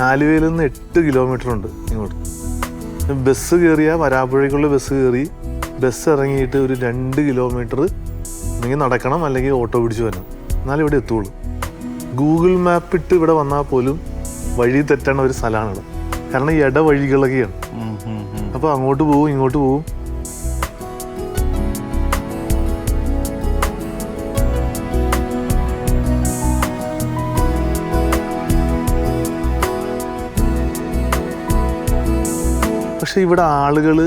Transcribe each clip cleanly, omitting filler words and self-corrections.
ആലുവയിൽ നിന്ന് 8 കിലോമീറ്റർ ഉണ്ട് ഇങ്ങോട്ട്. ബസ് കയറിയാൽ വരാപ്പുഴയ്ക്കുള്ള ബസ് കയറി ബസ് ഇറങ്ങിയിട്ട് ഒരു 2 കിലോമീറ്റർ അല്ലെങ്കിൽ നടക്കണം അല്ലെങ്കിൽ ഓട്ടോ പിടിച്ച് വരണം, എന്നാലും ഇവിടെ എത്തുള്ളൂ. ഗൂഗിൾ മാപ്പ് ഇട്ട് ഇവിടെ വന്നാൽ പോലും വഴി തെറ്റണ ഒരു സ്ഥലമാണ്. കാരണം ഈ ഇടവഴികളൊക്കെയാണ്. അപ്പോൾ അങ്ങോട്ട് പോവും ഇങ്ങോട്ട് പോവും. പക്ഷെ ഇവിടെ ആളുകൾ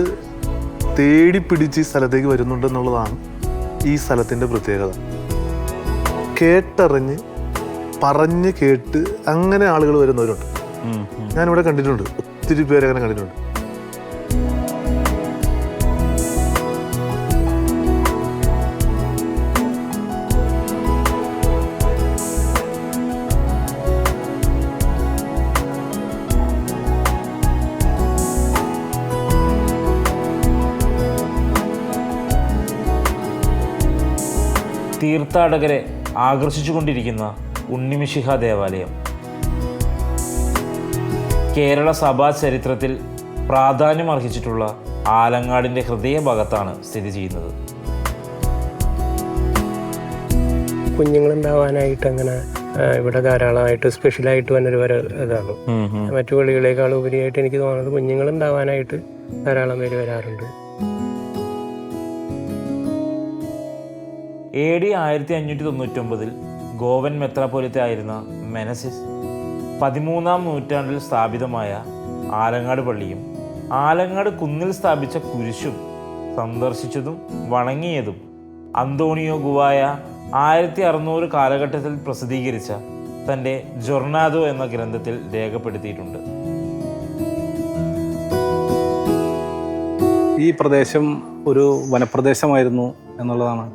തേടി പിടിച്ച് ഈ സ്ഥലത്തേക്ക് വരുന്നുണ്ടെന്നുള്ളതാണ് ഈ സ്ഥലത്തിൻ്റെ പ്രത്യേകത. കേട്ടറിഞ്ഞ് പറഞ്ഞ് കേട്ട് അങ്ങനെ ആളുകൾ വരുന്നവരുണ്ട്. ഞാനിവിടെ കണ്ടിട്ടുണ്ട്, ഒത്തിരി പേര് അങ്ങനെ കണ്ടിട്ടുണ്ട്. തീർത്ഥാടകരെ ആകർഷിച്ചുകൊണ്ടിരിക്കുന്ന ഉണ്ണിമിശിഹ ദേവാലയം കേരള സഭാ ചരിത്രത്തിൽ പ്രാധാന്യമർഹിച്ചിട്ടുള്ള ആലങ്ങാടിൻ്റെ ഹൃദയഭാഗത്താണ് സ്ഥിതി ചെയ്യുന്നത്. കുഞ്ഞുങ്ങളുണ്ടാവാനായിട്ട് അങ്ങനെ ഇവിടെ ധാരാളമായിട്ട് സ്പെഷ്യലായിട്ട് വന്നൊരു ഇതാണ്. മറ്റു പള്ളികളേക്കാൾ ഉപരിയായിട്ട് എനിക്ക് തോന്നുന്നത് കുഞ്ഞുങ്ങളുണ്ടാവാനായിട്ട് ധാരാളം പേര് വരാറുണ്ട്. AD 1599 ഗോവൻ മെത്രാപ്പൊലീത്ത ആയിരുന്ന മെനസിസ് 13-ാം നൂറ്റാണ്ടിൽ സ്ഥാപിതമായ ആലങ്ങാട് പള്ളിയും ആലങ്ങാട് കുന്നിൽ സ്ഥാപിച്ച കുരിശും സന്ദർശിച്ചതും വണങ്ങിയതും അന്തോണിയോ ഗുവായ 1600 കാലഘട്ടത്തിൽ പ്രസിദ്ധീകരിച്ച തൻ്റെ ജൊർണാദോ എന്ന ഗ്രന്ഥത്തിൽ രേഖപ്പെടുത്തിയിട്ടുണ്ട്. ഈ പ്രദേശം ഒരു വനപ്രദേശമായിരുന്നു എന്നുള്ളതാണ്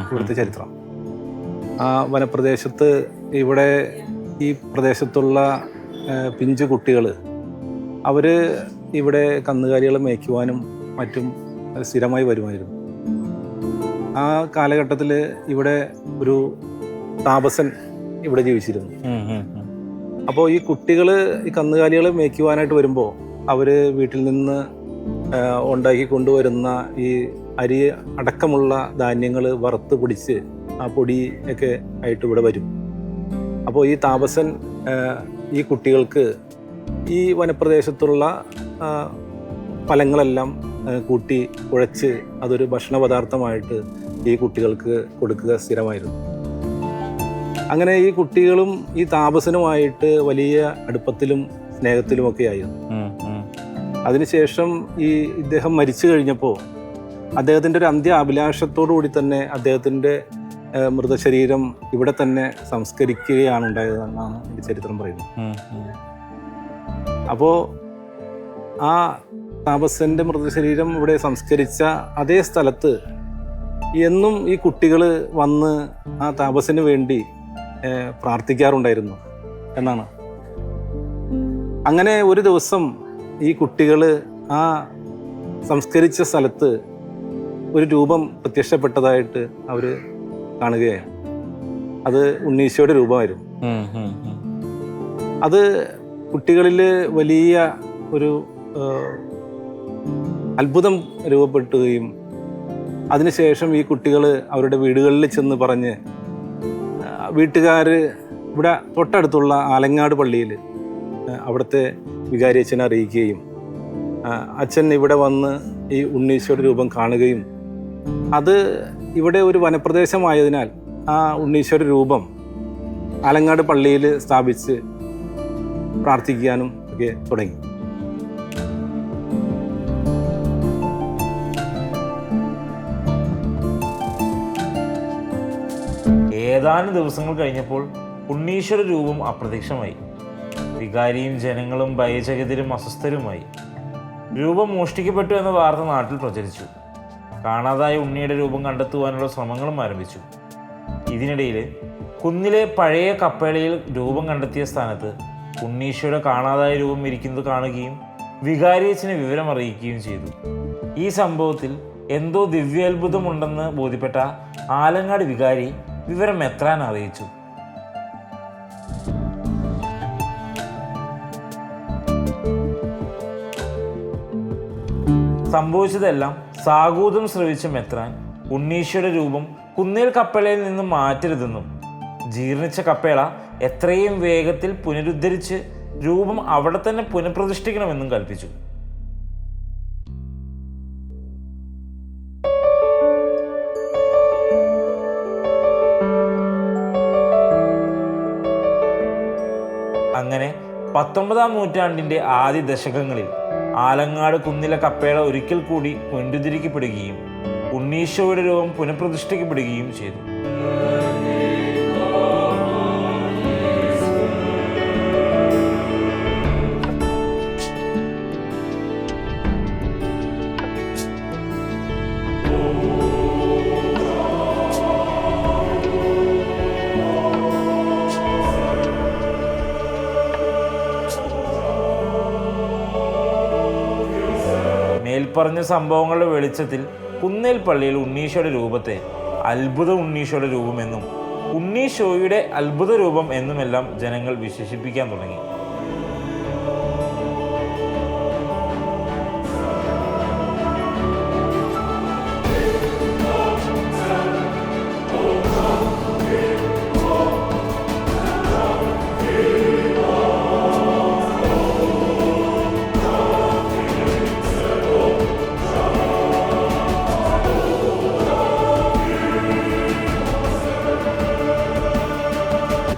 ഇവിടുത്തെ ചരിത്രം. ആ വനപ്രദേശത്ത് ഇവിടെ ഈ പ്രദേശത്തുള്ള പിഞ്ചു കുട്ടികൾ അവർ ഇവിടെ കന്നുകാലികളെ മേയ്ക്കുവാനും മറ്റും സ്ഥിരമായി വരുമായിരുന്നു. ആ കാലഘട്ടത്തിൽ ഇവിടെ ഒരു താപസൻ ഇവിടെ ജീവിച്ചിരുന്നു. അപ്പോൾ ഈ കുട്ടികൾ ഈ കന്നുകാലികളെ മേയ്ക്കുവാനായിട്ട് വരുമ്പോൾ അവർ വീട്ടിൽ നിന്ന് ഉണ്ടാക്കി കൊണ്ടുവരുന്ന ഈ അരി അടക്കമുള്ള ധാന്യങ്ങൾ വറുത്ത് പൊടിച്ച് ആ പൊടി ഒക്കെ ആയിട്ട് ഇവിടെ വരും. അപ്പോൾ ഈ താപസൻ ഈ കുട്ടികൾക്ക് ഈ വനപ്രദേശത്തുള്ള ഫലങ്ങളെല്ലാം കൂട്ടി കുഴച്ച് അതൊരു ഭക്ഷണ പദാർത്ഥമായിട്ട് ഈ കുട്ടികൾക്ക് കൊടുക്കുക സ്ഥിരമായിരുന്നു. അങ്ങനെ ഈ കുട്ടികളും ഈ താപസനുമായിട്ട് വലിയ അടുപ്പത്തിലും സ്നേഹത്തിലുമൊക്കെ ആയിരുന്നു. അതിനുശേഷം ഇദ്ദേഹം മരിച്ചു കഴിഞ്ഞപ്പോൾ അദ്ദേഹത്തിൻ്റെ ഒരു അന്ത്യ അഭിലാഷത്തോടു കൂടി തന്നെ അദ്ദേഹത്തിൻ്റെ മൃതശരീരം ഇവിടെ തന്നെ സംസ്കരിക്കുകയാണ് ഉണ്ടായതെന്നാണ് എൻ്റെ ചരിത്രം പറയുന്നത്. അപ്പോൾ ആ താപസൻ്റെ മൃതശരീരം ഇവിടെ സംസ്കരിച്ച അതേ സ്ഥലത്ത് എന്നും ഈ കുട്ടികൾ വന്ന് ആ താപസന് വേണ്ടി പ്രാർത്ഥിക്കാറുണ്ടായിരുന്നു എന്നാണ്. അങ്ങനെ ഒരു ദിവസം ഈ കുട്ടികൾ ആ സംസ്കരിച്ച സ്ഥലത്ത് ഒരു രൂപം പ്രത്യക്ഷപ്പെട്ടതായിട്ട് അവർ കാണുകയാണ്. അത് ഉണ്ണീശോയുടെ രൂപമായിരുന്നു. അത് കുട്ടികളിൽ വലിയ ഒരു അത്ഭുതം രൂപപ്പെടുത്തുകയും അതിനുശേഷം ഈ കുട്ടികൾ അവരുടെ വീടുകളിൽ ചെന്ന് പറഞ്ഞ് വീട്ടുകാർ ഇവിടെ തൊട്ടടുത്തുള്ള ആലങ്ങാട് പള്ളിയിൽ അവിടുത്തെ വികാരി അച്ഛനെ അറിയിക്കുകയും അച്ഛൻ ഇവിടെ വന്ന് ഈ ഉണ്ണീശോയുടെ രൂപം കാണുകയും അത് ഇവിടെ ഒരു വനപ്രദേശമായതിനാൽ ആ ഉണ്ണീശോയുടെ രൂപം ആലങ്ങാട് പള്ളിയിൽ സ്ഥാപിച്ച് പ്രാർത്ഥിക്കാനും ഒക്കെ തുടങ്ങി. ഏതാനും ദിവസങ്ങൾ കഴിഞ്ഞപ്പോൾ ഉണ്ണീശ്വര രൂപം അപ്രത്യക്ഷമായി. വികാരിയും ജനങ്ങളും ഭയചകിതരും അസ്വസ്ഥരുമായി. രൂപം മോഷ്ടിക്കപ്പെട്ടു എന്ന വാർത്ത നാട്ടിൽ പ്രചരിച്ചു. കാണാതായ ഉണ്ണിയുടെ രൂപം കണ്ടെത്തുവാനുള്ള ശ്രമങ്ങളും ആരംഭിച്ചു. ഇതിനിടയിൽ കുന്നിലെ പഴയ കപ്പേളയിൽ രൂപം കണ്ടെത്തിയ സ്ഥാനത്ത് ഉണ്ണീശ്വരുടെ കാണാതായ രൂപം ഇരിക്കുന്നത് കാണുകയും വികാരിയച്ഛനെ വിവരം അറിയിക്കുകയും ചെയ്തു. ഈ സംഭവത്തിൽ എന്തോ ദിവ്യാത്ഭുതമുണ്ടെന്ന് ബോധ്യപ്പെട്ട ആലങ്ങാട് വികാരി വിവരം മെത്രാൻ അറിയിച്ചു. സംഭവിച്ചതെല്ലാം സാഗൂതം ശ്രവിച്ച മെത്രാൻ ഉണ്ണീശോയുടെ രൂപം കുന്നേൽ കപ്പേളയിൽ നിന്ന് മാറ്റരുതെന്നും ജീർണിച്ച കപ്പേള എത്രയും വേഗത്തിൽ പുനരുദ്ധരിച്ച് രൂപം അവിടെ തന്നെ പുനഃപ്രതിഷ്ഠിക്കണമെന്നും കൽപ്പിച്ചു. അങ്ങനെ 19-ാം നൂറ്റാണ്ടിൻ്റെ ആദ്യ ദശകങ്ങളിൽ ആലങ്ങാട് കുന്നിലെ കപ്പേള ഒരിക്കൽ കൂടി പുനരുദ്ധരിക്കപ്പെടുകയും ഉണ്ണീശോയുടെ രൂപം പുനഃപ്രതിഷ്ഠിക്കപ്പെടുകയും ചെയ്തു. മേൽപ്പറഞ്ഞ സംഭവങ്ങളുടെ വെളിച്ചത്തിൽ കുന്നേൽ പള്ളിയിൽ ഉണ്ണീശോയുടെ രൂപത്തെ അത്ഭുത ഉണ്ണീശോയുടെ രൂപമെന്നും ഉണ്ണീശോയുടെ അത്ഭുത രൂപം എന്നുമെല്ലാം ജനങ്ങൾ വിശേഷിപ്പിക്കാൻ തുടങ്ങി.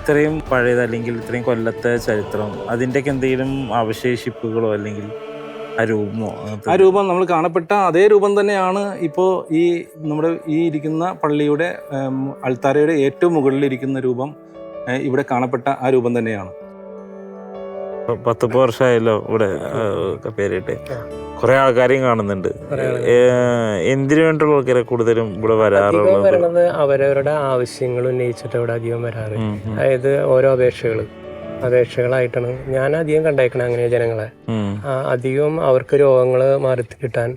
ഇത്രയും പഴയത് അല്ലെങ്കിൽ ഇത്രയും കൊല്ലത്തെ ചരിത്രം അതിൻ്റെയൊക്കെ എന്തെങ്കിലും അവശേഷിപ്പുകളോ അല്ലെങ്കിൽ ആ രൂപം നമ്മൾ കാണപ്പെട്ട അതേ രൂപം തന്നെയാണ് ഇപ്പോൾ ഈ നമ്മുടെ ഈ ഇരിക്കുന്ന പള്ളിയുടെ അൾത്താരയുടെ ഏറ്റവും മുകളിലിരിക്കുന്ന രൂപം ഇവിടെ കാണപ്പെട്ട ആ രൂപം തന്നെയാണ്. 10 വർഷമായല്ലോ ഇവിടെ പേരിട്ട്. കുറെ ആൾക്കാരെയും കാണുന്നുണ്ട്. എന്തിനു വേണ്ടിയുള്ള ആൾക്കാരെ കൂടുതലും ഇവിടെ വരാറുള്ളത്? അവരവരുടെ ആവശ്യങ്ങൾ ഉന്നയിച്ചിട്ട് ഇവിടെ അധികം വരാറ്. അതായത് ഓരോ അപേക്ഷകളായിട്ടാണ് ഞാൻ അധികം കണ്ടേക്കണം. അങ്ങനെ ജനങ്ങളെ അധികം അവർക്ക് രോഗങ്ങൾ മാറി കിട്ടാൻ,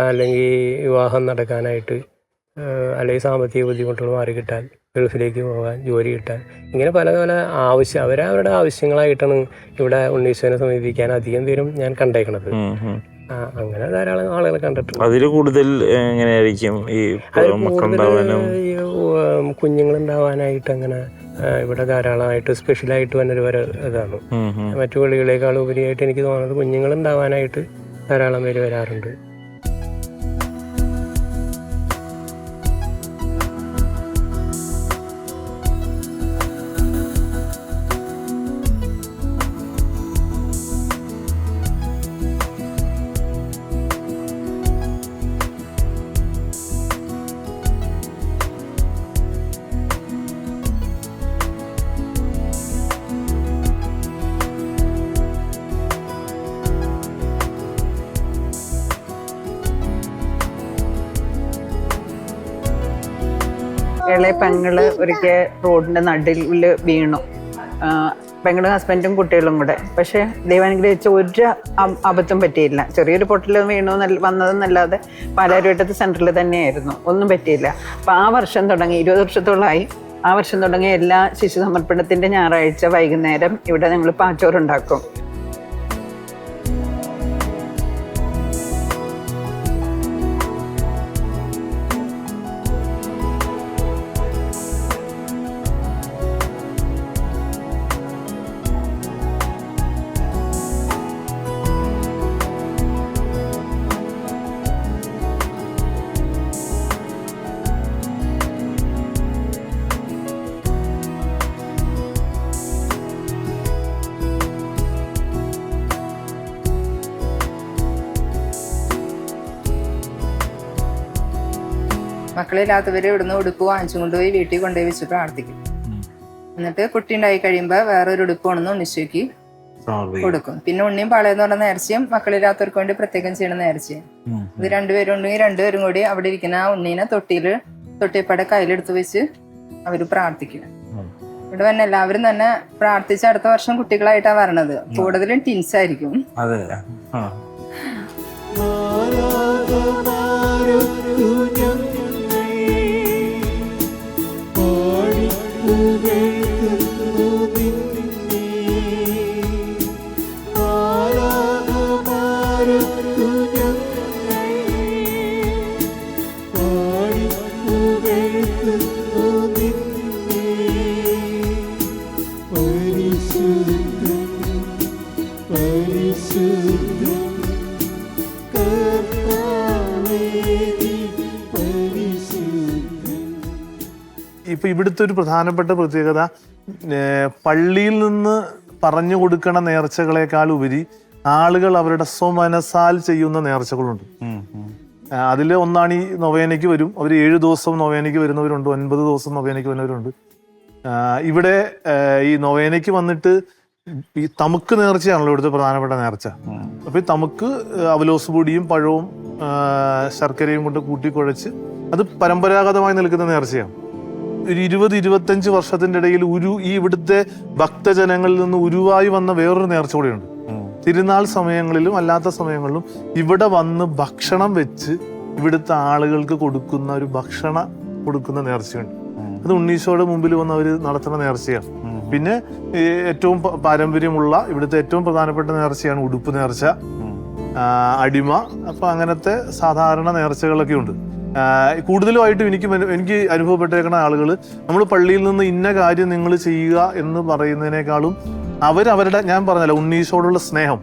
അല്ലെങ്കിൽ വിവാഹം നടക്കാനായിട്ട്, അല്ലെങ്കിൽ സാമ്പത്തിക ബുദ്ധിമുട്ടുകൾ മാറി കിട്ടാൻ, ഗൾഫിലേക്ക് പോകാൻ, ജോലി കിട്ടാൻ, ഇങ്ങനെ പല പല അവരവരുടെ ആവശ്യങ്ങളായിട്ടാണ് ഇവിടെ ഉണ്ണീശോനെ സമീപിക്കാൻ അധികം പേരും ഞാൻ കണ്ടേക്കണത്. അങ്ങനെ ധാരാളം ആളുകളെ കണ്ടിട്ടുണ്ട്. അതിൽ കൂടുതൽ എങ്ങനെയായിരിക്കും ഈ കുഞ്ഞുങ്ങളുണ്ടാവാനായിട്ട് അങ്ങനെ ഇവിടെ ധാരാളമായിട്ട് സ്പെഷ്യലായിട്ട് വന്നൊരു ഇതാണ്. മറ്റു പള്ളികളേക്കാൾ ഉപരിയായിട്ട് എനിക്ക് തോന്നുന്നത് കുഞ്ഞുങ്ങളുണ്ടാവാനായിട്ട് ധാരാളം പേര് വരാറുണ്ട്. ഇളയ പെങ്ങള് ഒരിക്കൽ റോഡിന്റെ നടുവിൽ വീണു. പെങ്ങളും ഹസ്ബൻഡും കുട്ടികളും കൂടെ. പക്ഷെ ദൈവാനുഗ്രഹിച്ച് ഒരു അബദ്ധം പറ്റിയില്ല. ചെറിയൊരു പൊട്ടൽ വീണു വന്നതെന്നല്ലാതെ പാലാരിവട്ടത്ത് സെന്ററിൽ തന്നെയായിരുന്നു, ഒന്നും പറ്റിയില്ല. അപ്പം ആ വർഷം തുടങ്ങി 20 വർഷത്തോളമായി. ആ വർഷം തുടങ്ങി എല്ലാ ശിശു സമർപ്പണത്തിന്റെ ഞായറാഴ്ച വൈകുന്നേരം ഇവിടെ ഞങ്ങൾ പാച്ചോറുണ്ടാക്കും. മക്കളില്ലാത്തവര് ഇവിടുന്ന് ഉടുപ്പ് വാങ്ങിച്ചു കൊണ്ടുപോയി വീട്ടിൽ കൊണ്ടുപോയി വെച്ച് പ്രാർത്ഥിക്കും. എന്നിട്ട് കുട്ടി ഉണ്ടായി കഴിയുമ്പോൾ വേറൊരു ഉടുപ്പ് കൊണ്ടു ഉണ്ണിശോയ്ക്ക് കൊടുക്കും. പിന്നെ ഉണ്ണിയും പാളയെന്ന് പറഞ്ഞ നേർച്ചയും മക്കളില്ലാത്തവർക്ക് വേണ്ടി പ്രത്യേകം ചെയ്യണ നേർച്ചയും. ഇത് രണ്ടുപേരും ഉണ്ടെങ്കിൽ രണ്ടുപേരും കൂടി അവിടെ ഇരിക്കുന്ന ആ ഉണ്ണീനെ തൊട്ടിപ്പടെ കയ്യിലെടുത്ത് വെച്ച് അവര് പ്രാർത്ഥിക്കും. ഇവിടെ തന്നെ എല്ലാവരും തന്നെ പ്രാർത്ഥിച്ച് അടുത്ത വർഷം കുട്ടികളായിട്ടാണ് വരണത്. കൂടുതലും ടിൻസ് ആയിരിക്കും. ഇപ്പം ഇവിടുത്തെ ഒരു പ്രധാനപ്പെട്ട പ്രത്യേകത പള്ളിയിൽ നിന്ന് പറഞ്ഞു കൊടുക്കണ നേർച്ചകളെക്കാൾ ഉപരി ആളുകൾ അവരുടെ സ്വമനസാൽ ചെയ്യുന്ന നേർച്ചകളുണ്ട്. അതിൽ ഒന്നാണ് ഈ നൊവേനയ്ക്ക് വരും. അവർ 7 ദിവസം നൊവേനയ്ക്ക് വരുന്നവരുണ്ട്, 9 ദിവസം നൊവേനയ്ക്ക് വരുന്നവരുണ്ട്. ഇവിടെ ഈ നൊവേനയ്ക്ക് വന്നിട്ട് ഈ തമുക്ക് നേർച്ചയാണല്ലോ ഇവിടുത്തെ പ്രധാനപ്പെട്ട നേർച്ച. അപ്പൊ ഈ തമുക്ക് അവലോസ് പൊടിയും പഴവും ശർക്കരയും കൊണ്ട് കൂട്ടിക്കുഴച്ച് അത് പരമ്പരാഗതമായി നിൽക്കുന്ന നേർച്ചയാണ്. ഒരു 20-25 വർഷത്തിന്റെ ഇടയിൽ ഈ ഇവിടുത്തെ ഭക്തജനങ്ങളിൽ നിന്ന് ഉരുവായി വന്ന വേറൊരു നേർച്ച കൂടെയുണ്ട്. തിരുനാൾ സമയങ്ങളിലും അല്ലാത്ത സമയങ്ങളിലും ഇവിടെ വന്ന് ഭക്ഷണം വെച്ച് ഇവിടുത്തെ ആളുകൾക്ക് കൊടുക്കുന്ന ഒരു കൊടുക്കുന്ന നേർച്ചയുണ്ട്. അത് ഉണ്ണീശോയുടെ മുമ്പിൽ വന്ന് അവർ നടത്തുന്ന നേർച്ചയാണ്. പിന്നെ ഏറ്റവും പാരമ്പര്യമുള്ള ഇവിടുത്തെ ഏറ്റവും പ്രധാനപ്പെട്ട നേർച്ചയാണ് ഉടുപ്പ് നേർച്ച, അടിമ. അപ്പൊ അങ്ങനത്തെ സാധാരണ നേർച്ചകളൊക്കെ ഉണ്ട്. കൂടുതലുമായിട്ടും എനിക്ക് അനുഭവപ്പെട്ടേക്കുന്ന ആളുകൾ നമ്മൾ പള്ളിയിൽ നിന്ന് ഇന്ന കാര്യം നിങ്ങൾ ചെയ്യുക എന്ന് പറയുന്നതിനേക്കാളും അവരവരുടെ, ഞാൻ പറഞ്ഞല്ലോ, ഉണ്ണീശോടുള്ള സ്നേഹം,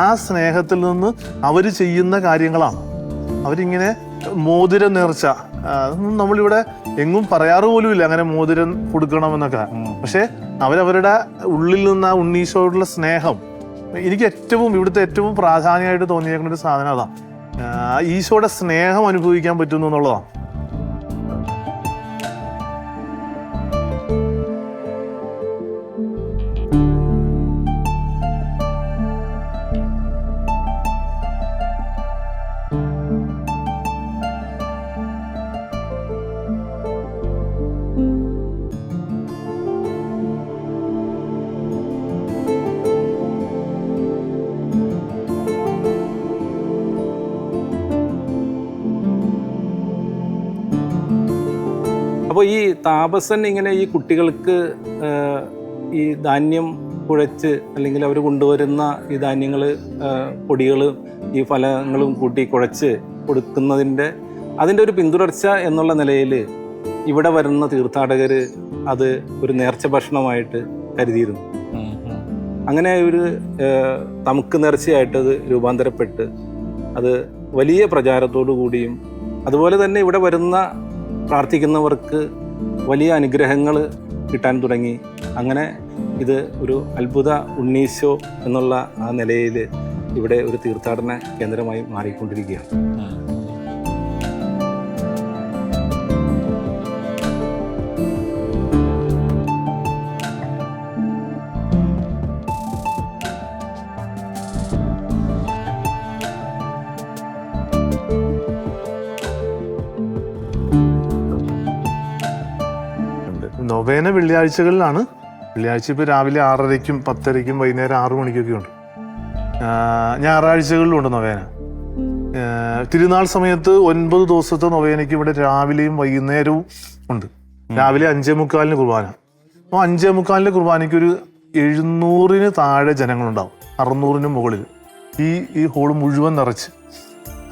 ആ സ്നേഹത്തിൽ നിന്ന് അവർ ചെയ്യുന്ന കാര്യങ്ങളാണ്. അവരിങ്ങനെ മോതിരം നേർച്ച, നമ്മളിവിടെ എങ്ങും പറയാറ് പോലും ഇല്ല അങ്ങനെ മോതിരം കൊടുക്കണമെന്നൊക്കെ. പക്ഷെ അവരവരുടെ ഉള്ളിൽ നിന്ന് ആ ഉണ്ണീശോടുള്ള സ്നേഹം, എനിക്ക് ഇവിടുത്തെ ഏറ്റവും പ്രാധാന്യമായിട്ട് തോന്നിയേക്കുന്ന ഒരു സാധനം അതാ. ഈശോയുടെ സ്നേഹം അനുഭവിക്കാൻ പറ്റുന്നു എന്നുള്ളതാണ്. അപ്പോൾ ഈ താപസൻ ഇങ്ങനെ ഈ കുട്ടികൾക്ക് ഈ ധാന്യം കുഴച്ച് അല്ലെങ്കിൽ അവർ കൊണ്ടുവരുന്ന ഈ ധാന്യങ്ങൾ, പൊടികൾ, ഈ ഫലങ്ങളും കൂട്ടി കുഴച്ച് കൊടുക്കുന്നതിൻ്റെ ഒരു പിന്തുടർച്ച എന്നുള്ള നിലയിൽ ഇവിടെ വരുന്ന തീർത്ഥാടകർ അത് ഒരു നേർച്ച ഭക്ഷണമായിട്ട് കരുതിയിരുന്നു. അങ്ങനെ ഒരു തമുക്ക് നേർച്ചയായിട്ടത് രൂപാന്തരപ്പെട്ട് അത് വലിയ പ്രചാരത്തോടു കൂടിയും അതുപോലെ തന്നെ ഇവിടെ വരുന്ന പ്രാർത്ഥിക്കുന്നവർക്ക് വലിയ അനുഗ്രഹങ്ങൾ കിട്ടാൻ തുടങ്ങി. അങ്ങനെ ഇത് ഒരു അത്ഭുത ഉണ്ണീശോ എന്നുള്ള ആ നിലയിൽ ഇവിടെ ഒരു തീർത്ഥാടന കേന്ദ്രമായി മാറിക്കൊണ്ടിരിക്കുകയാണ്. നൊവേന വെള്ളിയാഴ്ചകളിലാണ്. വെള്ളിയാഴ്ച ഇപ്പോൾ രാവിലെ 6:30-ക്കും 10:30-ക്കും വൈകുന്നേരം 6 മണിക്കൊക്കെ ഉണ്ട്. ഞായറാഴ്ചകളിലും ഉണ്ട് നൊവേന. തിരുനാൾ സമയത്ത് 9 ദിവസത്തെ നൊവേനയ്ക്ക് ഇവിടെ രാവിലെയും വൈകുന്നേരവും ഉണ്ട്. രാവിലെ 5:45 കുർബാന. അപ്പോൾ 5:45 കുർബാനയ്ക്ക് ഒരു 700-ന് താഴെ ജനങ്ങളുണ്ടാവും, 600-ന് മുകളിൽ. ഈ ഹോള് മുഴുവൻ നിറച്ച്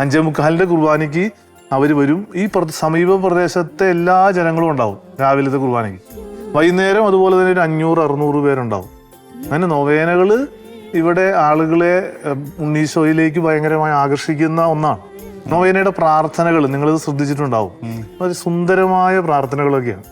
5:45 കുർബാനയ്ക്ക് അവർ വരും. ഈ സമീപ പ്രദേശത്തെ എല്ലാ ജനങ്ങളും ഉണ്ടാവും രാവിലത്തെ കുർബാനയ്ക്ക്. വൈകുന്നേരം അതുപോലെ തന്നെ ഒരു 500-600 പേരുണ്ടാവും. അങ്ങനെ നൊവേനകൾ ഇവിടെ ആളുകളെ ഉണ്ണീശോയിലേക്ക് ഭയങ്കരമായി ആകർഷിക്കുന്ന ഒന്നാണ്. നൊവേനയുടെ പ്രാർത്ഥനകൾ നിങ്ങളിത് ശ്രദ്ധിച്ചിട്ടുണ്ടാവും. ഒരു സുന്ദരമായ പ്രാർത്ഥനകളൊക്കെയാണ്.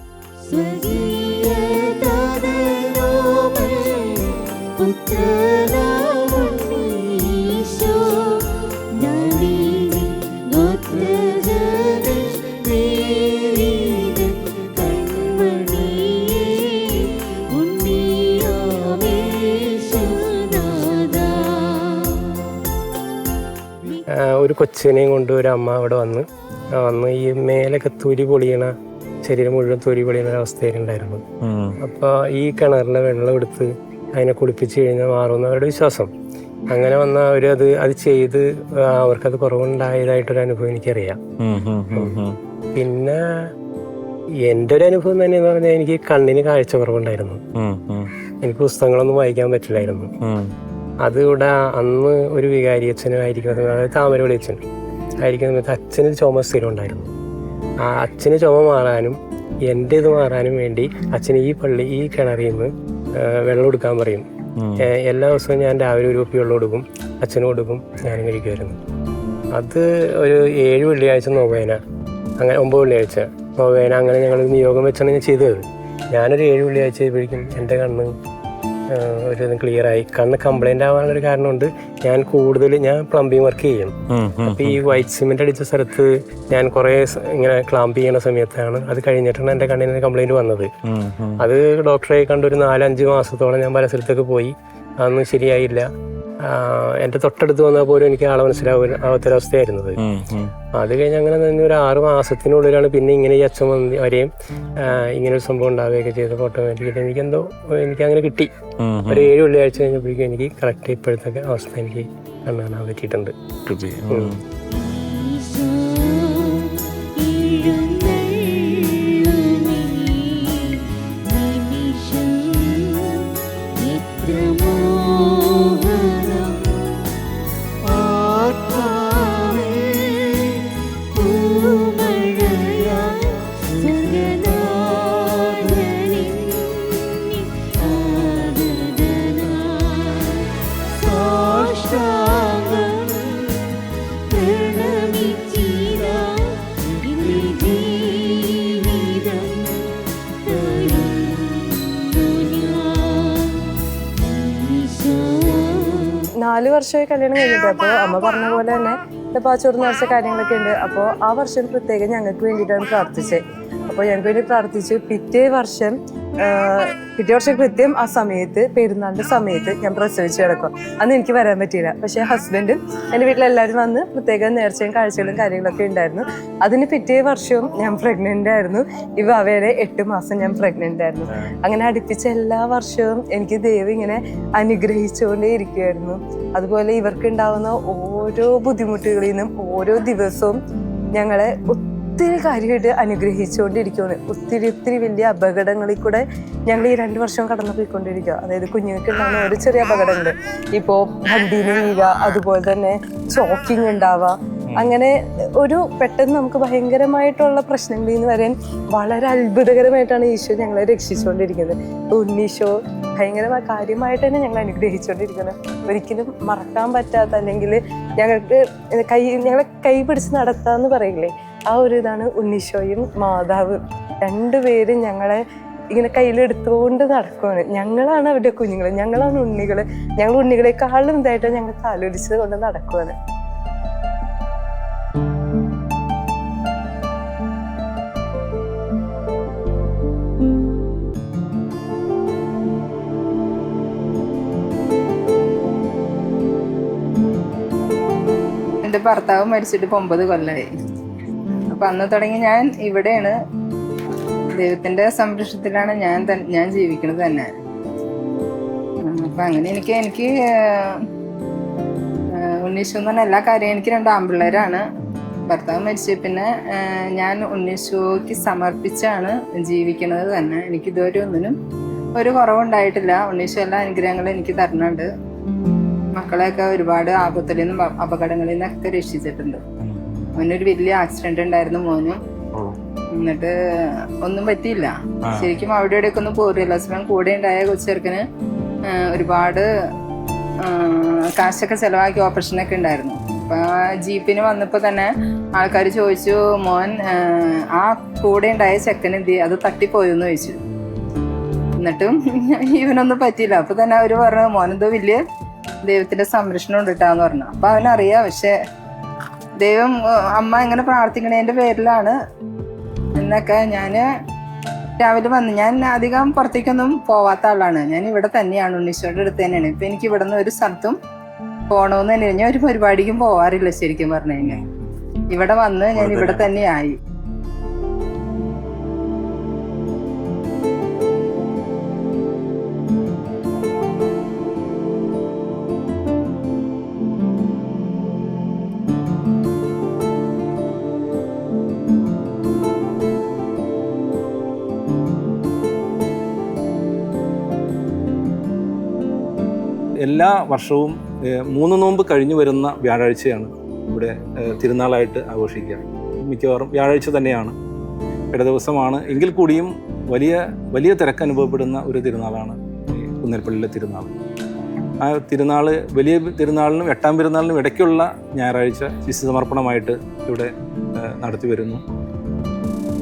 ഒരു കൊച്ചിനെയും കൊണ്ട് ഒരു അമ്മ അവിടെ വന്ന് ഈ മേലൊക്കെ തൊലി പൊളിയണ, ശരീരം മുഴുവൻ തൊലി പൊളിയണ അവസ്ഥയിലുണ്ടായിരുന്നു. അപ്പോൾ ഈ കിണറിലെ വെള്ളം എടുത്ത് അതിനെ കുളിപ്പിച്ച് കഴിഞ്ഞാൽ മാറുമെന്ന് അവരുടെ വിശ്വാസം. അങ്ങനെ വന്ന അത് ചെയ്ത് അവർക്കത് കുറവുണ്ടായതായിട്ടൊരു അനുഭവം എനിക്കറിയാം. പിന്നെ എൻ്റെ ഒരു അനുഭവം തന്നെയെന്ന് പറഞ്ഞാൽ എനിക്ക് കണ്ണിന് കാഴ്ച കുറവുണ്ടായിരുന്നു. എനിക്ക് പുസ്തകങ്ങളൊന്നും വായിക്കാൻ പറ്റില്ലായിരുന്നു. അതിവിടെ അന്ന് ഒരു വികാരി അച്ഛനായിരിക്കുന്ന സമയത്ത്, അതായത് താമരവളി അച്ഛൻ ആയിരിക്കുന്ന സമയത്ത് അച്ഛന് ചുമ സ്ഥിരം ഉണ്ടായിരുന്നു. ആ അച്ഛന് ചുമ മാറാനും എൻ്റെ ഇത് മാറാനും വേണ്ടി അച്ഛൻ ഈ കിണറിൽ നിന്ന് വെള്ളം എടുക്കാൻ പറയും. എല്ലാ ദിവസവും ഞാൻ രാവിലെ ഒരു കുപ്പി വെള്ളം എടുക്കും, അച്ഛനും കൊടുക്കും, ഞാനും കഴിക്കുമായിരുന്നു. അത് ഒരു 7 വെള്ളിയാഴ്ച നൊവേന, അങ്ങനെ 9 വെള്ളിയാഴ്ച നോവേന അങ്ങനെ ഞങ്ങൾ നിയോഗം വെച്ചാണ് ഞാൻ ചെയ്തത്. ഞാനൊരു 7 വെള്ളിയാഴ്ച ആയപ്പോഴേക്കും എൻ്റെ കണ്ണ് ഒരു ക്ലിയറായി. കണ്ണ് കംപ്ലൈൻ്റ് ആവാനുള്ളൊരു കാരണമുണ്ട്. ഞാൻ പ്ലംബിങ് വർക്ക് ചെയ്യും. അപ്പോൾ ഈ വൈറ്റ് സിമെൻ്റ് അടിച്ച സ്ഥലത്ത് ഞാൻ കുറേ ഇങ്ങനെ ക്ലാമ്പ് ചെയ്യുന്ന സമയത്താണ്, അത് കഴിഞ്ഞിട്ടാണ് എൻ്റെ കണ്ണിന് കംപ്ലൈൻറ്റ് വന്നത്. അത് ഡോക്ടറെ കണ്ട് ഒരു 4-5 മാസത്തോളം ഞാൻ പല സ്ഥലത്തൊക്കെ പോയി, അതൊന്നും ശരിയായില്ല. എൻ്റെ തൊട്ടടുത്ത് വന്നാൽ പോലും എനിക്ക് ആളെ മനസ്സിലാവാത്തൊരവസ്ഥയായിരുന്നത്. അത് കഴിഞ്ഞ് അങ്ങനെ തന്നെ ഒരു 6 മാസത്തിനുള്ളിലാണ് പിന്നെ ഇങ്ങനെ ഈ അച്ഛൻ വരെയും ഇങ്ങനെ ഒരു സംഭവം ഉണ്ടാവുകയൊക്കെ ചെയ്തപ്പോൾ ഓട്ടോമാറ്റിക്കലി എനിക്കങ്ങനെ കിട്ടി. ഒരു 7 വെള്ളിയാഴ്ച കഴിഞ്ഞപ്പോഴേക്കും എനിക്ക് കറക്റ്റ് ഇപ്പോഴത്തെ അവസ്ഥ എനിക്ക് കാണാൻ പറ്റിയിട്ടുണ്ട്. വർഷമായി കല്യാണം കഴിഞ്ഞിട്ട്. അപ്പോൾ അമ്മ പറഞ്ഞ പോലെ തന്നെ പാച്ചോറ് നിറച്ച കാര്യങ്ങളൊക്കെ ഉണ്ട്. അപ്പോൾ ആ വർഷം പ്രത്യേകം ഞങ്ങൾക്ക് വേണ്ടിയിട്ടാണ് പ്രാർത്ഥിച്ചത്. അപ്പോൾ ഞങ്ങൾക്ക് വേണ്ടി പ്രാർത്ഥിച്ചു. പിറ്റേ വർഷം കൃത്യം ആ സമയത്ത്, പെരുന്നാളിൻ്റെ സമയത്ത് ഞാൻ പ്രസവിച്ച് കിടക്കും. അന്ന് എനിക്ക് വരാൻ പറ്റിയില്ല. പക്ഷേ ഹസ്ബൻഡും എൻ്റെ വീട്ടിലെല്ലാവരും വന്ന് പ്രത്യേകം നേർച്ചയും കാഴ്ചകളും കാര്യങ്ങളൊക്കെ ഉണ്ടായിരുന്നു. അതിന് പിറ്റേ വർഷവും ഞാൻ പ്രഗ്നൻ്റ് ആയിരുന്നു. ഈ വാവയുടെ 8 മാസം ഞാൻ പ്രഗ്നൻ്റ് ആയിരുന്നു. അങ്ങനെ അടുപ്പിച്ച എല്ലാ വർഷവും എനിക്ക് ദൈവം ഇങ്ങനെ അനുഗ്രഹിച്ചുകൊണ്ടേ ഇരിക്കുമായിരുന്നു. അതുപോലെ ഇവർക്കുണ്ടാവുന്ന ഓരോ ബുദ്ധിമുട്ടുകളിൽ നിന്നും ഓരോ ദിവസവും ഞങ്ങളെ ഒത്തിരി കാര്യമായിട്ട് അനുഗ്രഹിച്ചുകൊണ്ടിരിക്കുകയാണ്. ഒത്തിരി വലിയ അപകടങ്ങളിൽ കൂടെ ഞങ്ങൾ ഈ 2 വർഷം കടന്നു പോയിക്കൊണ്ടിരിക്കുക. അതായത് കുഞ്ഞുങ്ങൾക്ക് ഉണ്ടാകുന്ന ഒരു ചെറിയ അപകടങ്ങൾ, ഇപ്പോൾ വണ്ടിയിൽ വീഴുക, അതുപോലെ തന്നെ ഷോക്കിംഗ് ഉണ്ടാവുക, അങ്ങനെ ഒരു പെട്ടെന്ന് നമുക്ക് ഭയങ്കരമായിട്ടുള്ള പ്രശ്നങ്ങളിൽ നിന്ന് വരാൻ വളരെ അത്ഭുതകരമായിട്ടാണ് ഈശോ ഞങ്ങളെ രക്ഷിച്ചുകൊണ്ടിരിക്കുന്നത്. ഉണ്ണീശോ ഭയങ്കരമായ കാര്യമായിട്ട് തന്നെ ഞങ്ങൾ അനുഗ്രഹിച്ചുകൊണ്ടിരിക്കുന്നത്. ഒരിക്കലും മറക്കാൻ പറ്റാത്ത, അല്ലെങ്കിൽ ഞങ്ങളെ കൈ പിടിച്ച് നടത്താന്ന് പറയില്ലേ, ആ ഒരു ഇതാണ് ഉണ്ണീശോയും മാതാവ് രണ്ടുപേരും ഞങ്ങളെ ഇങ്ങനെ കയ്യിലെടുത്തുകൊണ്ട് നടക്കുകയാണ്. ഞങ്ങളാണ് അവരുടെ കുഞ്ഞുങ്ങൾ, ഞങ്ങളാണ് ഉണ്ണികൾ. ഞങ്ങൾ ഉണ്ണികളെക്കാളും ഇതായിട്ട് ഞങ്ങൾ താലോലിച്ചത് കൊണ്ട് നടക്കുകയാണ്. എൻ്റെ ഭർത്താവ് മരിച്ചിട്ട് 9 കൊല്ലമായി. അപ്പം അന്ന് തുടങ്ങി ഞാൻ ഇവിടെയാണ്, ദൈവത്തിൻ്റെ സംരക്ഷണത്തിലാണ് ഞാൻ ജീവിക്കുന്നത് തന്നെ. അപ്പം അങ്ങനെ എനിക്ക് ഉണ്ണീശോ എന്ന് പറഞ്ഞ എല്ലാ കാര്യവും, എനിക്ക് 2 ആൺപിള്ളേരാണ്. ഭർത്താവ് മരിച്ചു പിന്നെ ഞാൻ ഉണ്ണീശോയ്ക്ക് സമർപ്പിച്ചാണ് ജീവിക്കുന്നത് തന്നെ. എനിക്കിതുവരെ ഒന്നിനും ഒരു കുറവുണ്ടായിട്ടില്ല. ഉണ്ണീശോ എല്ലാ അനുഗ്രഹങ്ങളും എനിക്ക് തരുന്നുണ്ട്. മക്കളെയൊക്കെ ഒരുപാട് ആപത്തിൽ നിന്നും അപകടങ്ങളിൽ നിന്നൊക്കെ രക്ഷിച്ചിട്ടുണ്ട്. മോനൊരു വലിയ ആക്സിഡന്റ് ഉണ്ടായിരുന്നു മോനും. എന്നിട്ട് ഒന്നും പറ്റിയില്ല. ശരിക്കും അവിടെ ഇവിടെയൊക്കെ ഒന്നും പോരില്ല. ഹസ്ബൻഡ് കൂടെ ഉണ്ടായ കൊച്ചെറുക്കന് ഒരുപാട് കാശൊക്കെ ചെലവാക്കി ഓപ്പറേഷനൊക്കെ ഉണ്ടായിരുന്നു. അപ്പൊ ജീപ്പിന് വന്നപ്പോ തന്നെ ആൾക്കാർ ചോദിച്ചു, മോൻ ആ കൂടെ ഉണ്ടായ ചെക്കൻ എന്ത് അത് തട്ടിപ്പോയെന്ന് ചോദിച്ചു. എന്നിട്ടും ഇവനൊന്നും പറ്റിയില്ല. അപ്പൊ തന്നെ അവര് പറഞ്ഞു, മോനെന്തോ വലിയ ദൈവത്തിന്റെ സംരക്ഷണം ഉണ്ടിട്ടാന്ന് പറഞ്ഞു. അപ്പൊ അവനറിയാം. പക്ഷെ ദൈവം അമ്മ ഇങ്ങനെ പ്രാർത്ഥിക്കണതിന്റെ പേരിലാണ് എന്നൊക്കെ. ഞാന് രാവിലെ വന്ന്, ഞാൻ അധികം പുറത്തേക്കൊന്നും പോവാത്ത ആളാണ്. ഞാൻ ഇവിടെ തന്നെയാണ്, ഉണ്ണീശോയുടെ അടുത്ത് തന്നെയാണ്. ഇപ്പൊ എനിക്ക് ഇവിടെ നിന്ന് ഒരു സ്ഥലത്തും പോകണമെന്ന് തന്നെ, ഞാൻ ഒരു പരിപാടിക്കും പോവാറില്ല ശരിക്കും പറഞ്ഞു കഴിഞ്ഞാൽ. ഇവിടെ വന്ന് ഞാൻ ഇവിടെ തന്നെയായി. എല്ലാ വർഷവും 3 നോമ്പ് കഴിഞ്ഞു വരുന്ന വ്യാഴാഴ്ചയാണ് ഇവിടെ തിരുനാളായിട്ട് ആഘോഷിക്കുക. മിക്കവാറും വ്യാഴാഴ്ച തന്നെയാണ്, ഇടദിവസമാണ്. എങ്കിൽ കൂടിയും വലിയ തിരക്ക് അനുഭവപ്പെടുന്ന ഒരു തിരുനാളാണ് ഈ കുന്നേൽപ്പള്ളിയിലെ തിരുനാൾ. ആ തിരുനാൾ വലിയ തിരുനാളിനും 8-ാം പെരുന്നാളിനും ഇടയ്ക്കുള്ള ഞായറാഴ്ച ശിശു സമർപ്പണമായിട്ട് ഇവിടെ നടത്തി വരുന്നു.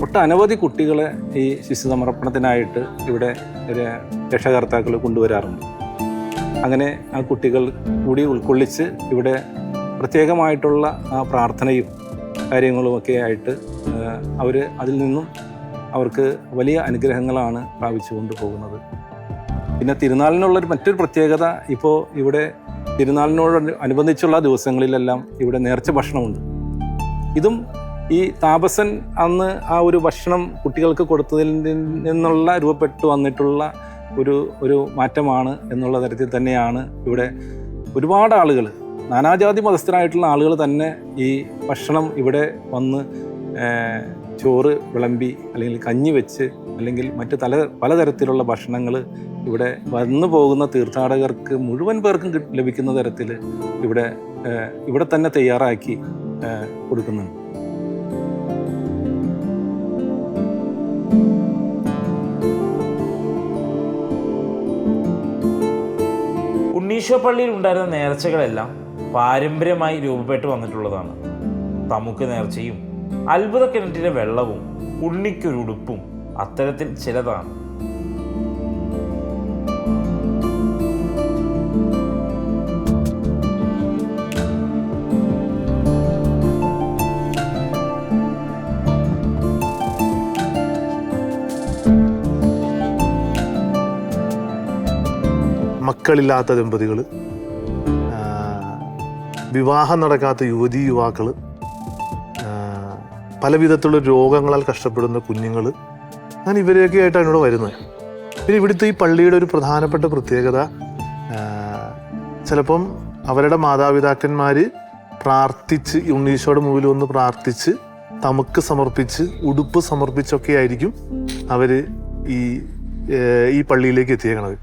ഒട്ടനവധി കുട്ടികളെ ഈ ശിശുസമർപ്പണത്തിനായിട്ട് ഇവിടെ രക്ഷകർത്താക്കൾ കൊണ്ടുവരാറുണ്ട്. അങ്ങനെ ആ കുട്ടികൾ കൂടി ഉൾക്കൊള്ളിച്ച് ഇവിടെ പ്രത്യേകമായിട്ടുള്ള ആ പ്രാർത്ഥനയും കാര്യങ്ങളുമൊക്കെ ആയിട്ട് അവർ അതിൽ നിന്നും അവർക്ക് വലിയ അനുഗ്രഹങ്ങളാണ് പ്രാപിച്ചു കൊണ്ടുപോകുന്നത്. പിന്നെ തിരുനാളിനുള്ളൊരു മറ്റൊരു പ്രത്യേകത, ഇപ്പോൾ ഇവിടെ തിരുനാളിനോട് അനുബന്ധിച്ചുള്ള ദിവസങ്ങളിലെല്ലാം ഇവിടെ നേർച്ച ഭക്ഷണമുണ്ട്. ഇതും ഈ താപസൻ അന്ന് ആ ഒരു ഭക്ഷണം കുട്ടികൾക്ക് കൊടുത്തതിൽ നിന്നുള്ള രൂപപ്പെട്ടു വന്നിട്ടുള്ള ഒരു മാറ്റമാണ് എന്നുള്ള തരത്തിൽ തന്നെയാണ് ഇവിടെ ഒരുപാട് ആളുകൾ, നാനാജാതി മതസ്ഥരായിട്ടുള്ള ആളുകൾ തന്നെ ഈ ഭക്ഷണം ഇവിടെ വന്ന് ചോറ് വിളമ്പി അല്ലെങ്കിൽ കഞ്ഞി വെച്ച് അല്ലെങ്കിൽ മറ്റ് പലതരത്തിലുള്ള ഭക്ഷണങ്ങൾ ഇവിടെ വന്നു പോകുന്ന തീർത്ഥാടകർക്ക് മുഴുവൻ പേർക്കും ലഭിക്കുന്ന തരത്തിൽ ഇവിടെ തന്നെ തയ്യാറാക്കി കൊടുക്കുന്നുണ്ട്. ഉണ്ണീശോ പള്ളിയിൽ ഉണ്ടായിരുന്ന നേർച്ചകളെല്ലാം പാരമ്പര്യമായി രൂപപ്പെട്ടു വന്നിട്ടുള്ളതാണ്. തമുക്ക് നേർച്ചയും അത്ഭുത കിണറ്റിലെ വെള്ളവും ഉണ്ണിക്കൊരുടുപ്പും അത്തരത്തിൽ ചിലതാണ്. മക്കളില്ലാത്ത ദമ്പതികൾ, വിവാഹം നടക്കാത്ത യുവതീ യുവാക്കൾ, പല വിധത്തിലുള്ള രോഗങ്ങളാൽ കഷ്ടപ്പെടുന്ന കുഞ്ഞുങ്ങൾ, അങ്ങനെ ഇവരെയൊക്കെ ആയിട്ടാണ് ഇവിടെ വരുന്നത്. പിന്നെ ഇവിടുത്തെ ഈ പള്ളിയുടെ ഒരു പ്രധാനപ്പെട്ട പ്രത്യേകത, ചിലപ്പം അവരുടെ മാതാപിതാക്കന്മാർ പ്രാർത്ഥിച്ച് ഉണ്ണീശോയുടെ മുമ്പിൽ ഒന്ന് പ്രാർത്ഥിച്ച് തമുക്ക് സമർപ്പിച്ച് ഉടുപ്പ് സമർപ്പിച്ചൊക്കെ ആയിരിക്കും അവർ ഈ പള്ളിയിലേക്ക് എത്തിയേക്കണത്.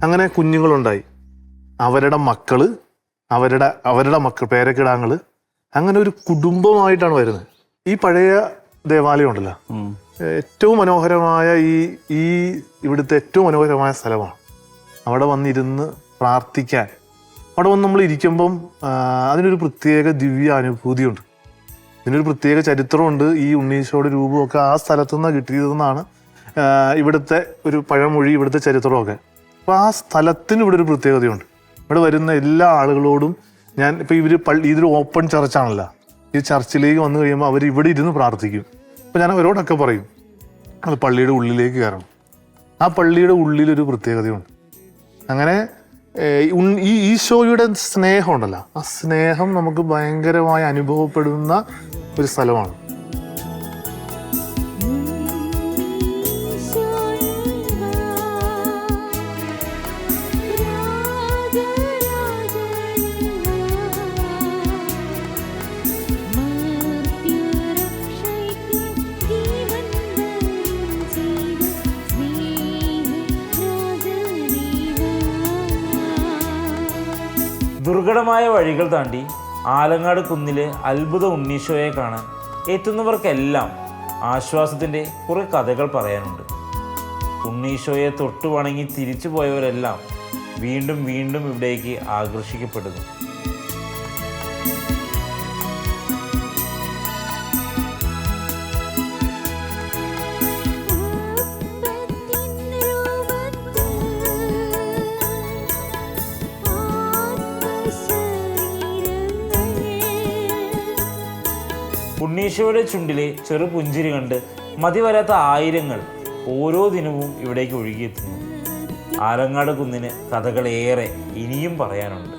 അങ്ങനെ കുഞ്ഞുങ്ങളുണ്ടായി, അവരുടെ മക്കൾ, അവരുടെ മക്കൾ, പേരക്കിടാങ്ങൾ, അങ്ങനെ ഒരു കുടുംബമായിട്ടാണ് വരുന്നത്. ഈ പഴയ ദേവാലയം ഉണ്ടല്ലോ, ഏറ്റവും മനോഹരമായ ഈ ഇവിടുത്തെ ഏറ്റവും മനോഹരമായ സ്ഥലമാണ്. അവിടെ വന്നിരുന്ന് പ്രാർത്ഥിക്കാൻ, അവിടെ വന്ന് നമ്മൾ ഇരിക്കുമ്പം അതിനൊരു പ്രത്യേക ദിവ്യ അനുഭൂതിയുണ്ട്. ഇതിനൊരു പ്രത്യേക ചരിത്രമുണ്ട്. ഈ ഉണ്ണീശോയുടെ രൂപമൊക്കെ ആ സ്ഥലത്തു നിന്നാണ് കിട്ടിയതെന്നാണ് ഇവിടുത്തെ ഒരു പഴമൊഴി, ഇവിടുത്തെ ചരിത്രമൊക്കെ. അപ്പോൾ ആ സ്ഥലത്തിന് ഇവിടെ ഒരു പ്രത്യേകതയുണ്ട്. ഇവിടെ വരുന്ന എല്ലാ ആളുകളോടും ഇപ്പോൾ ഇതൊരു ഓപ്പൺ ചർച്ചാണല്ലോ, ഈ ചർച്ചിലേക്ക് വന്നു കഴിയുമ്പോൾ അവർ ഇവിടെ ഇരുന്ന് പ്രാർത്ഥിക്കും. അപ്പോൾ ഞാൻ അവരോടൊക്കെ പറയും അത് പള്ളിയുടെ ഉള്ളിലേക്ക് കയറണം. ആ പള്ളിയുടെ ഉള്ളിലൊരു പ്രത്യേകതയുണ്ട്. അങ്ങനെ ഈ ഈശോയുടെ സ്നേഹം ഉണ്ടല്ലോ, ആ സ്നേഹം നമുക്ക് ഭയങ്കരമായി അനുഭവപ്പെടുന്ന ഒരു സ്ഥലമാണ്. ദുർഘടമായ വഴികൾ താണ്ടി ആലങ്ങാട് കുന്നിലെ അത്ഭുത ഉണ്ണീശോയെ കാണാൻ എത്തുന്നവർക്കെല്ലാം ആശ്വാസത്തിൻ്റെ കുറേ കഥകൾ പറയാനുണ്ട്. ഉണ്ണീശോയെ തൊട്ടു വണങ്ങി തിരിച്ചു പോയവരെല്ലാം വീണ്ടും വീണ്ടും ഇവിടേക്ക് ആകർഷിക്കപ്പെടുന്നു. ഉണ്ണീശോയുടെ ചുണ്ടിലെ ചെറു പുഞ്ചിരി കണ്ട് മതിവരാത്ത ആയിരങ്ങൾ ഓരോ ദിനവും ഇവിടേക്ക് ഒഴുകിയെത്തുന്നു. ആലങ്ങാട് കുന്നിന് കഥകളേറെ ഇനിയും പറയാനുണ്ട്.